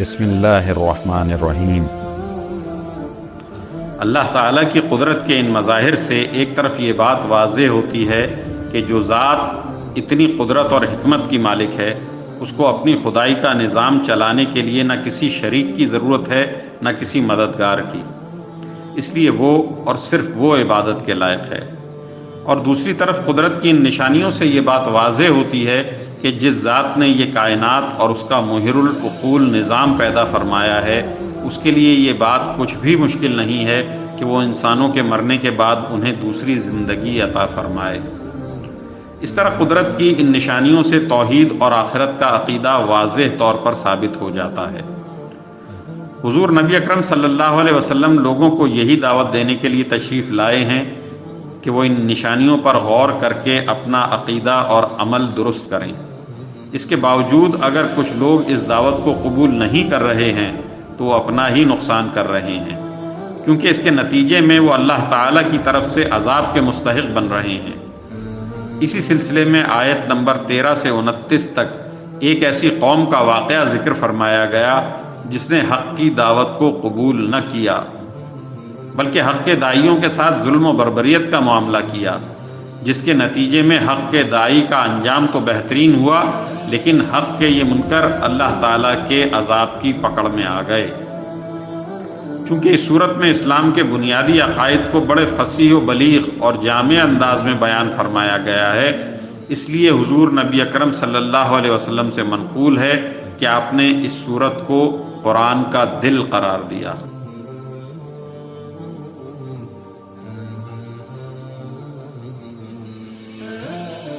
بسم اللہ الرحمن الرحیم۔ اللہ تعالیٰ کی قدرت کے ان مظاہر سے ایک طرف یہ بات واضح ہوتی ہے کہ جو ذات اتنی قدرت اور حکمت کی مالک ہے، اس کو اپنی خدائی کا نظام چلانے کے لیے نہ کسی شریک کی ضرورت ہے نہ کسی مددگار کی، اس لیے وہ اور صرف وہ عبادت کے لائق ہے۔ اور دوسری طرف قدرت کی ان نشانیوں سے یہ بات واضح ہوتی ہے کہ جس ذات نے یہ کائنات اور اس کا مہر العقول نظام پیدا فرمایا ہے، اس کے لیے یہ بات کچھ بھی مشکل نہیں ہے کہ وہ انسانوں کے مرنے کے بعد انہیں دوسری زندگی عطا فرمائے۔ اس طرح قدرت کی ان نشانیوں سے توحید اور آخرت کا عقیدہ واضح طور پر ثابت ہو جاتا ہے۔ حضور نبی اکرم صلی اللہ علیہ وسلم لوگوں کو یہی دعوت دینے کے لیے تشریف لائے ہیں کہ وہ ان نشانیوں پر غور کر کے اپنا عقیدہ اور عمل درست کریں۔ اس کے باوجود اگر کچھ لوگ اس دعوت کو قبول نہیں کر رہے ہیں تو وہ اپنا ہی نقصان کر رہے ہیں، کیونکہ اس کے نتیجے میں وہ اللہ تعالیٰ کی طرف سے عذاب کے مستحق بن رہے ہیں۔ اسی سلسلے میں آیت نمبر 13 سے 29 تک ایک ایسی قوم کا واقعہ ذکر فرمایا گیا جس نے حق کی دعوت کو قبول نہ کیا، بلکہ حق کے داعیوں کے ساتھ ظلم و بربریت کا معاملہ کیا، جس کے نتیجے میں حق کے داعی کا انجام تو بہترین ہوا، لیکن حق کے یہ منکر اللہ تعالیٰ کے عذاب کی پکڑ میں آ گئے۔ چونکہ اس صورت میں اسلام کے بنیادی عقائد کو بڑے فصیح و بلیغ اور جامع انداز میں بیان فرمایا گیا ہے، اس لیے حضور نبی اکرم صلی اللہ علیہ وسلم سے منقول ہے کہ آپ نے اس صورت کو قرآن کا دل قرار دیا۔